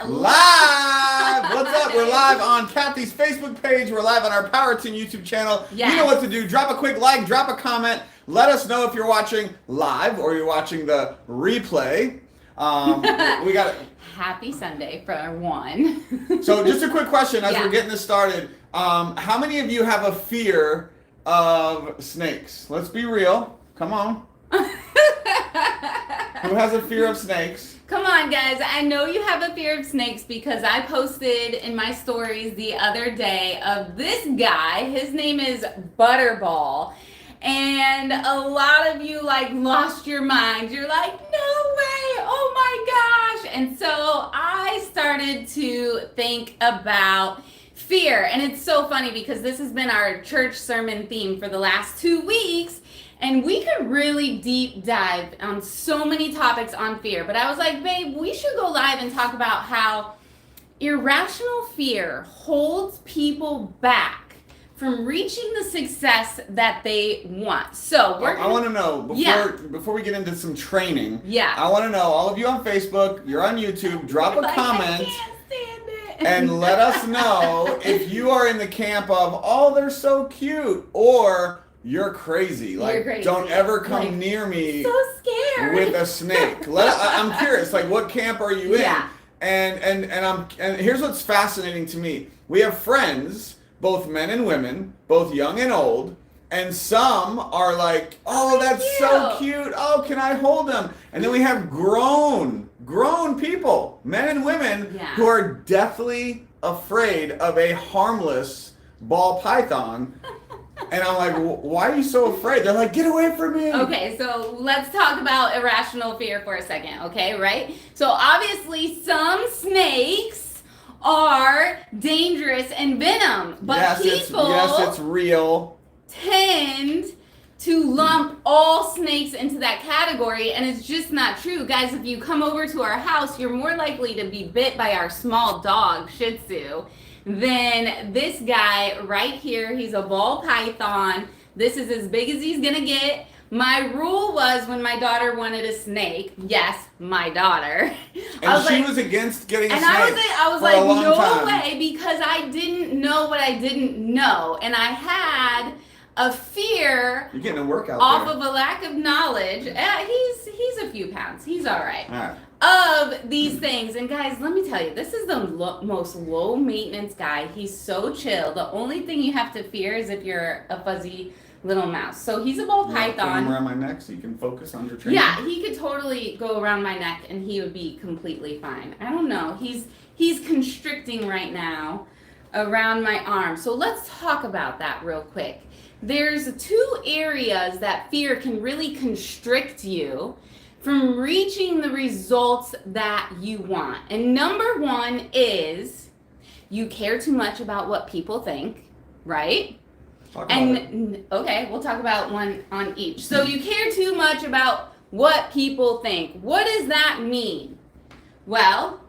Live! What's up? We're live on Kathy's Facebook page. We're live on our Powerton YouTube channel. Yes. You know what to do. Drop a quick like, drop a comment. Let us know if you're watching live or you're watching the replay. We got Happy Sunday for one. So just a quick question as Yeah. we're getting this started. How many of you have a fear of snakes? Let's be real. Come on. Who has a fear of snakes? Come on, guys. I know you have a fear of snakes because I posted in my stories the other day of this guy. His name is Butterball. And a lot of you lost your mind. You're like, no way, oh my gosh. And so I started to think about fear. And it's so funny because this has been our church sermon theme for the last 2 weeks. And we could really deep dive on so many topics on fear. But I was like, babe, we should go live and talk about how irrational fear holds people back from reaching the success that they want. So I want to know, before we get into some training, I want to know, all of you on Facebook, you're on YouTube, drop a comment. I can't stand it. And let us know if you are in the camp of, oh, they're so cute, or you're crazy. You're crazy. Don't ever come near me so scared with a snake. I'm curious, what camp are you in? Yeah. And here's what's fascinating to me. We have friends, both men and women, both young and old, and some are like, oh, that's so cute. Oh, can I hold them? And then we have grown people, men and women, who are deathly afraid of a harmless ball python. And I'm like, why are you so afraid? They're like, get away from me. Okay, so let's talk about irrational fear for a second, okay, right? So obviously some snakes are dangerous and venom, but it's real. Tend to lump all snakes into that category, and it's just not true. Guys, if you come over to our house, you're more likely to be bit by our small dog, Shih Tzu, than this guy right here. He's a ball python. This is as big as he's gonna get. My rule was when my daughter wanted a snake, yes, my daughter. And she was against getting a snake. And I was like, no way, because I didn't know what I didn't know. And I had a fear. You're getting a workout off there. Of a lack of knowledge. He's a few pounds. He's all right. All right. Of these things. And guys, let me tell you, this is the most low maintenance guy. He's so chill. The only thing you have to fear is if you're a fuzzy little mouse. So he's a ball python. Put him around my neck so you can focus on your training. Yeah, he could totally go around my neck and he would be completely fine. I don't know. He's constricting right now around my arm. So let's talk about that real quick. There's 2 areas that fear can really constrict you from reaching the results that you want. And number 1 is you care too much about what people think, right? Okay, we'll talk about one on each. So you care too much about what people think. What does that mean? Well,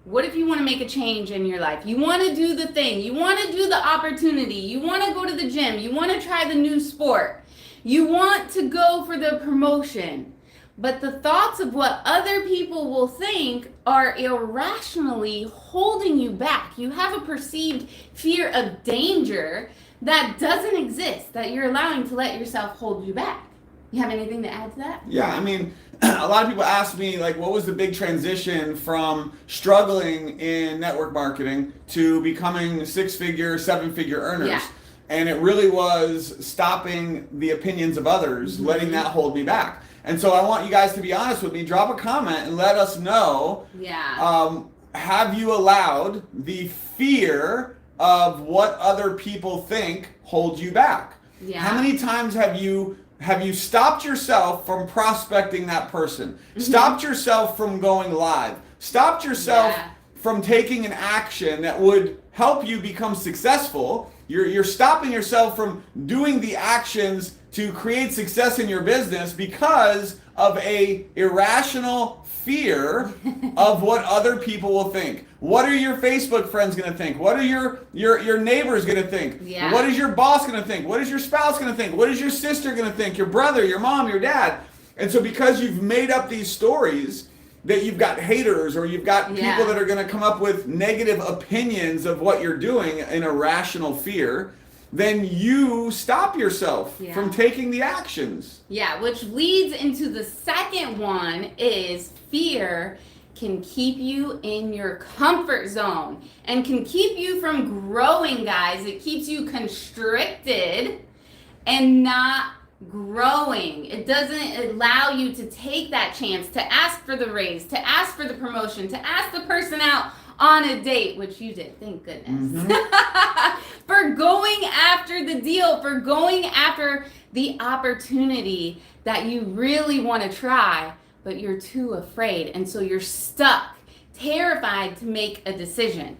what if you want to make a change in your life? You want to do the thing. You want to do the opportunity. You want to go to the gym. You want to try the new sport. You want to go for the promotion. But the thoughts of what other people will think are irrationally holding you back. You have a perceived fear of danger that doesn't exist, that you're allowing to let yourself hold you back. You have anything to add to that? Yeah, I mean, a lot of people ask me, what was the big transition from struggling in network marketing to becoming 6-figure, 7-figure earners? Yeah. And it really was stopping the opinions of others, letting that hold me back. And so I want you guys to be honest with me. Drop a comment and let us know. Yeah. Have you allowed the fear of what other people think hold you back? Yeah. How many times have you stopped yourself from prospecting that person? Mm-hmm. Stopped yourself from going live? Stopped yourself from taking an action that would help you become successful? You're stopping yourself from doing the actions to create success in your business because of a irrational fear of what other people will think. What are your Facebook friends going to think? What are your neighbors going to think? Yeah. What is your boss going to think? What is your spouse going to think? What is your sister going to think? Your brother, your mom, your dad. And so because you've made up these stories, that you've got haters or you've got people Yeah. that are going to come up with negative opinions of what you're doing in irrational fear, then you stop yourself Yeah. from taking the actions. Yeah, which leads into the second one is fear can keep you in your comfort zone and can keep you from growing, guys. It keeps you constricted and not growing. It doesn't allow you to take that chance to ask for the raise, to ask for the promotion, to ask the person out on a date, which you did, thank goodness. For going after the deal, for going after the opportunity that you really want to try, but you're too afraid. And so you're stuck, terrified to make a decision.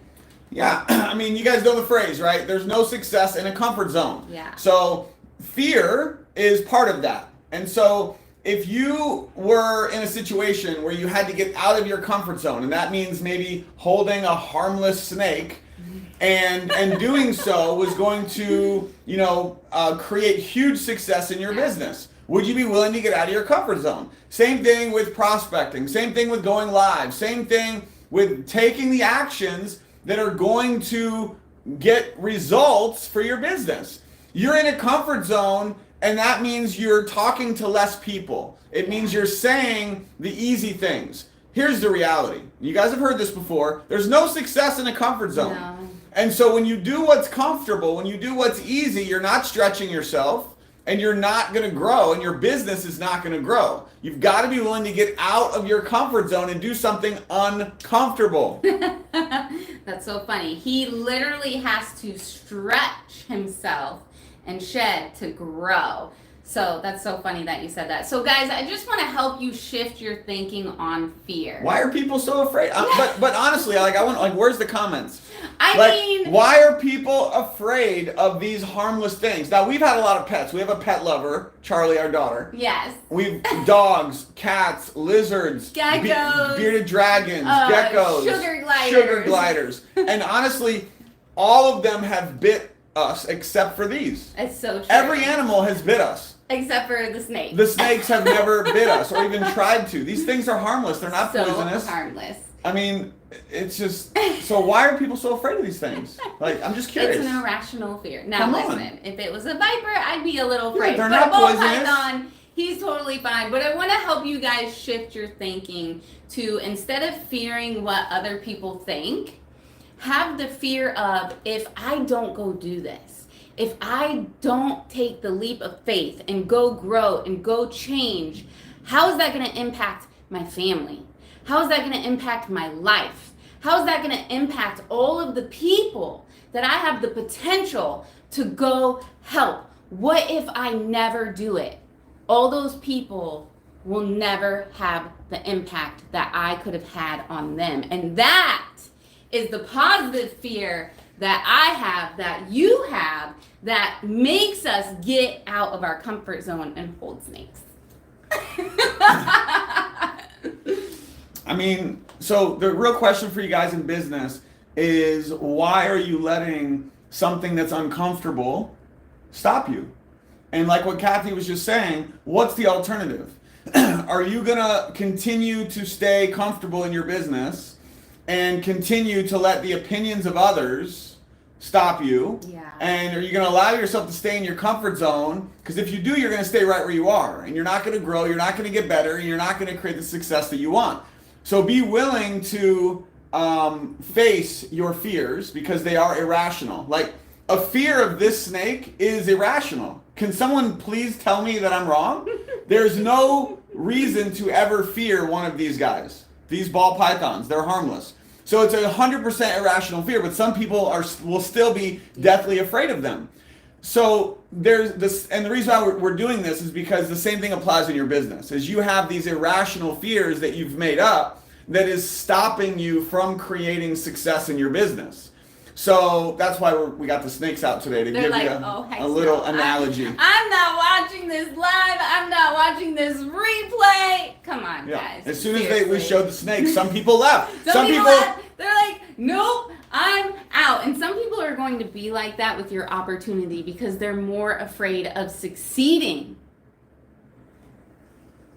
Yeah, I mean, you guys know the phrase, right? There's no success in a comfort zone. Yeah. So fear is part of that. And so if you were in a situation where you had to get out of your comfort zone, and that means maybe holding a harmless snake, and doing so was going to, create huge success in your business, would you be willing to get out of your comfort zone? Same thing with prospecting, same thing with going live, same thing with taking the actions that are going to get results for your business. You're in a comfort zone, and that means you're talking to less people. It means you're saying the easy things. Here's the reality. You guys have heard this before. There's no success in a comfort zone. No. And so when you do what's comfortable, when you do what's easy, you're not stretching yourself, and you're not going to grow, and your business is not going to grow. You've got to be willing to get out of your comfort zone and do something uncomfortable. That's so funny. He literally has to stretch himself and shed to grow. So that's so funny that you said that. So guys, I just want to help you shift your thinking on fear. Why are people so afraid? But honestly, I want, where's the comments? I mean, why are people afraid of these harmless things? Now, we've had a lot of pets. We have a pet lover, Charlie, our daughter. yes. We've dogs, cats, lizards, Geckos, bearded dragons, geckos, sugar gliders. And honestly, all of them have bit us except for these. It's so true. Every animal has bit us. Except for the snake. The snakes have never bit us or even tried to. These things are harmless. They're not poisonous. Harmless. I mean, it's just, so why are people so afraid of these things? I'm just curious. It's an irrational fear. Now Come listen, on. If it was a viper, I'd be a little afraid. they're but not a ball poisonous. python, he's totally fine. But I want to help you guys shift your thinking to, instead of fearing what other people think, have the fear of, if I don't go do this, if I don't take the leap of faith and go grow and go change, how is that going to impact my family? How is that going to impact my life? How is that going to impact all of the people that I have the potential to go help? What if I never do it? All those people will never have the impact that I could have had on them. And that is the positive fear that I have, that you have, that makes us get out of our comfort zone and hold snakes. I mean, so the real question for you guys in business is, why are you letting something that's uncomfortable stop you? And like what Kathy was just saying, what's the alternative? Are you going to continue to stay comfortable in your business and continue to let the opinions of others stop you? Yeah. And are you going to allow yourself to stay in your comfort zone? Because if you do, you're going to stay right where you are, and you're not going to grow, you're not going to get better, and you're not going to create the success that you want. So be willing to face your fears, because they are irrational. Like, a fear of this snake is irrational. Can someone please tell me that I'm wrong? There's no reason to ever fear one of these guys. These ball pythons, they're harmless. So it's 100% irrational fear, but some people will still be deathly afraid of them. So there's this, and the reason why we're doing this is because the same thing applies in your business. Is you have these irrational fears that you've made up that is stopping you from creating success in your business. So that's why we got the snakes out today, to They're give like, you a little analogy. I'm not watching this live. I'm not watching this replay. Come on, guys. As soon as we showed the snakes, some people left. Some people left. They're like, nope, I'm out. And some people are going to be like that with your opportunity because they're more afraid of succeeding.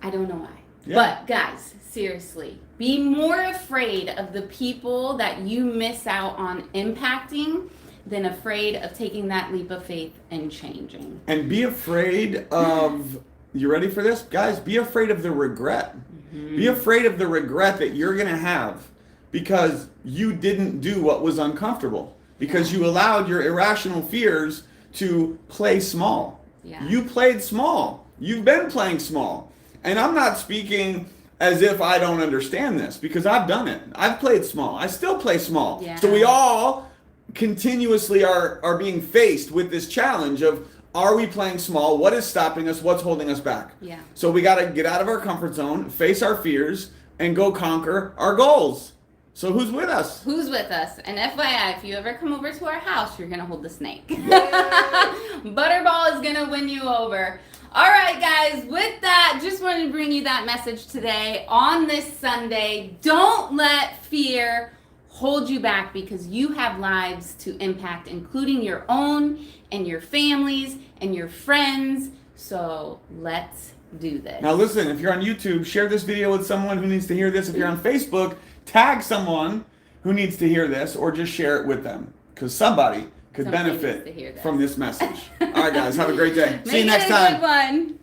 I don't know why. Yeah. But guys, seriously, Be more afraid of the people that you miss out on impacting than afraid of taking that leap of faith and changing. And be afraid of, you ready for this? Guys, be afraid of the regret. Mm-hmm. Be afraid of the regret that you're going to have because you didn't do what was uncomfortable. Because you allowed your irrational fears to play small. Yeah. You played small. You've been playing small. And I'm not speaking as if I don't understand this because I've done it. I've played small. I still play small. Yeah. So we all continuously are being faced with this challenge of, are we playing small? What is stopping us? What's holding us back? Yeah. So we got to get out of our comfort zone, face our fears, and go conquer our goals. So who's with us? Who's with us? And FYI, if you ever come over to our house, you're going to hold the snake. Butterball is going to win you over. All right, guys, with that, just wanted to bring you that message today on this Sunday. Don't let fear hold you back because you have lives to impact, including your own and your families and your friends. So let's do this. Now listen, if you're on YouTube, share this video with someone who needs to hear this. If you're on Facebook, tag someone who needs to hear this or just share it with them because somebody could benefit from this message. All right, guys, have a great day. See you next time. Make it a good one.